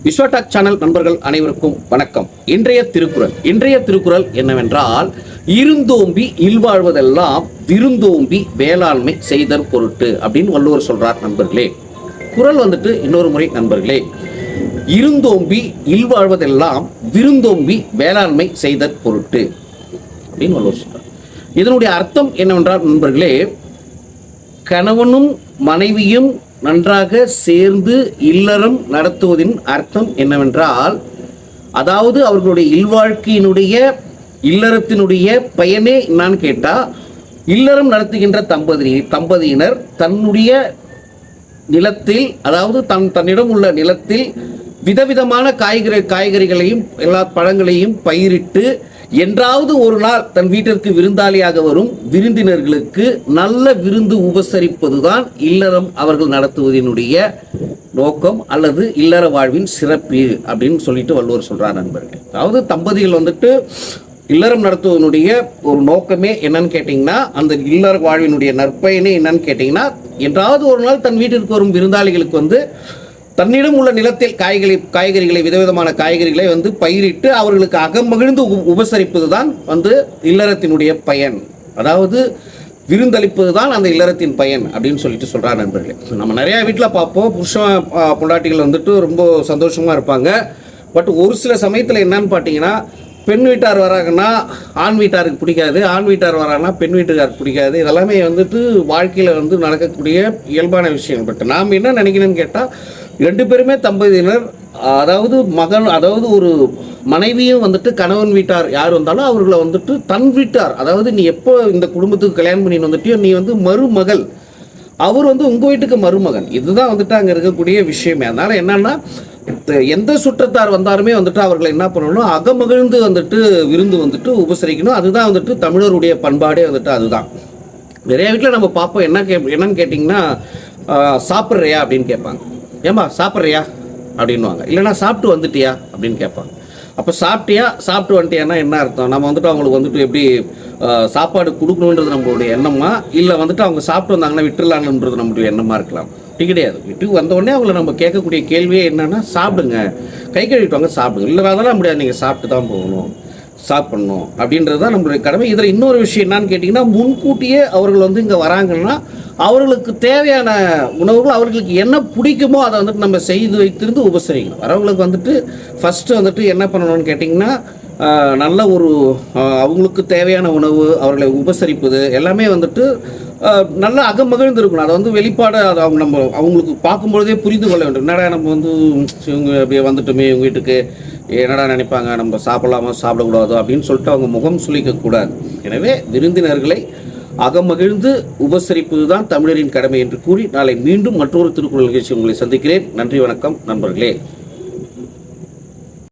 விஸ்வடாக் channel நண்பர்கள் அனைவருக்கும் வணக்கம். இன்றைய திருக்குறள் என்னவென்றால், இருந்தோம்பி இல்வாழ்வதெல்லாம் விருந்தோம்பி வேளாண்மை செய்தற் பொருட்டு அப்படின்னு வள்ளுவர் சொல்றார். நண்பர்களே, குறள் இன்னொரு முறை நண்பர்களே, இருந்தோம்பி இல்வாழ்வதெல்லாம் விருந்தோம்பி வேளாண்மை செய்தற் பொருட்டு அப்படின்னு வள்ளுவர் சொல்றார். இதனுடைய அர்த்தம் என்னவென்றால் நண்பர்களே, கணவனும் மனைவியும் நன்றாக சேர்ந்து இல்லறம் நடத்துவதின் அர்த்தம் என்னவென்றால், அதாவது அவர்களுடைய இல்வாழ்க்கையினுடைய இல்லறத்தினுடைய பயனே என்னான்னு கேட்டா, இல்லறம் நடத்துகின்ற தம்பதியினர் தன்னுடைய நிலத்தில், அதாவது தன்னிடம் உள்ள நிலத்தில் விதவிதமான காய்கறிகளையும் எல்லா பழங்களையும் பயிரிட்டு என்றாவது ஒரு நாள் தன் வீட்டிற்கு விருந்தாளியாக வரும் விருந்தினர்களுக்கு நல்ல விருந்து உபசரிப்பதுதான் இல்லறம் அவர்கள் நடத்துவதனுடைய நோக்கம் அல்லது இல்லற வாழ்வின் சிறப்பு அப்படின்னு சொல்லிட்டு வள்ளுவர் சொல்றார். நண்பர்கள், அதாவது தம்பதிகள் இல்லறம் நடத்துவதனுடைய ஒரு நோக்கமே என்னன்னு கேட்டீங்கன்னா, அந்த இல்லற வாழ்வினுடைய நற்பயனே என்னன்னு கேட்டீங்கன்னா, என்றாவது ஒரு நாள் தன் வீட்டிற்கு வரும் விருந்தாளிகளுக்கு தன்னிடம் உள்ள நிலத்தில் காய்கறிகளை விதவிதமான காய்கறிகளை பயிரிட்டு அவர்களுக்கு அகமகிழ்ந்து உபசரிப்பது தான் இல்லறத்தினுடைய பயன், அதாவது விருந்தளிப்பது தான் அந்த இல்லறத்தின் பயன் அப்படின்னு சொல்லிட்டு சொல்றார். நண்பர்களே, நம்ம நிறைய வீட்டில் பார்ப்போம், புருஷன் பொண்டாட்டிகள் ரொம்ப சந்தோஷமா இருப்பாங்க. பட் ஒரு சில சமயத்தில் என்னன்னு பார்த்தீங்கன்னா, பெண் வீட்டார் வராங்கன்னா ஆண் வீட்டாருக்கு பிடிக்காது, ஆண் வீட்டார் வராங்கன்னா பெண் வீட்டுக்காருக்கு பிடிக்காது. இதெல்லாமே வாழ்க்கையில் நடக்கக்கூடிய இயல்பான விஷயம். பட் நாம் என்ன நினைக்கணும்னு கேட்டால், ரெண்டு பேருமே தம்பதியினர், அதாவது ஒரு மனைவியும் கணவன் வீட்டார் யார் வந்தாலும் அவர்களை தன் வீட்டார், அதாவது நீ எப்போ இந்த குடும்பத்துக்கு கல்யாணம் பண்ணி வந்துட்டியோ நீ மருமகள், அவர் உங்கள் வீட்டுக்கு மருமகன். இதுதான் அங்கே இருக்கக்கூடிய விஷயமே. அதனால் என்னன்னா, எந்த சுற்றத்தார் வந்தாலுமே அவர்களை என்ன பண்ணணும், அகமகிழ்ந்து விருந்து உபசரிக்கணும். அதுதான் தமிழருடைய பண்பாடே அதுதான். நிறைய வீட்டில் நம்ம பார்ப்போம், என்னன்னு கேட்டிங்கன்னா, சாப்பிட்றியா அப்படின்னு கேட்பாங்க. ஏம்பா சாப்பிட்றியா அப்படின்வாங்க. இல்லைனா சாப்பிட்டு வந்துட்டியா அப்படின்னு கேட்பாங்க. அப்போ சாப்பிட்டு வந்துட்டியான்னா என்ன அர்த்தம்? நம்ம அவங்களுக்கு எப்படி சாப்பாடு கொடுக்கணுன்றது நம்மளுடைய எண்ணமா, இல்லை அவங்க சாப்பிட்டு வந்தாங்கன்னா விட்டுலான்ன்றது நம்மளுடைய எண்ணமாக இருக்கலாம். கிடையாது. வீட்டுக்கு வந்தோடனே அவங்களை நம்ம கேட்கக்கூடிய கேள்வியே என்னன்னா, சாப்பிடுங்க, கை கழுவிட்டு வாங்க, சாப்பிடுங்க. இல்லை அதெல்லாம் முடியாது, நீங்கள் சாப்பிட்டு தான் போகணும், சாப்பிடணும் அப்படின்றது தான் நம்மளுடைய கடமை. இதில் இன்னொரு விஷயம் என்னன்னு கேட்டிங்கன்னா, முன்கூட்டியே அவர்கள் இங்கே வராங்கன்னா அவர்களுக்கு தேவையான உணவுகள், அவர்களுக்கு என்ன பிடிக்குமோ அதை நம்ம செய்து வைத்திருந்து உபசரிக்கணும். வரவங்களுக்கு ஃபஸ்ட்டு என்ன பண்ணணும்னு கேட்டிங்கன்னா, நல்ல ஒரு அவங்களுக்கு தேவையான உணவு, அவர்களை உபசரிப்பது எல்லாமே நல்லா அகமகிழ்ந்து இருக்கணும். அதை வெளிப்பாடு அதை அவங்களுக்கு பார்க்கும்பொழுதே புரிந்து கொள்ள வேண்டும். என்னடா நம்ம இவங்க அப்படியே வந்துட்டோமே இவங்க வீட்டுக்கு, என்னடா நினைப்பாங்க, நம்ம சாப்பிடலாமா சாப்பிடக்கூடாதோ அப்படின்னு சொல்லிட்டு அவங்க முகம் சுளிக்கக்கூடாது. எனவே விருந்தினர்களை அகமகிழ்ந்து உபசரிப்பது தான் தமிழரின் கடமை என்று கூறி, நாளை மீண்டும் மற்றொரு திருக்குறள் நிகழ்ச்சி உங்களை சந்திக்கிறேன். நன்றி, வணக்கம் நண்பர்களே.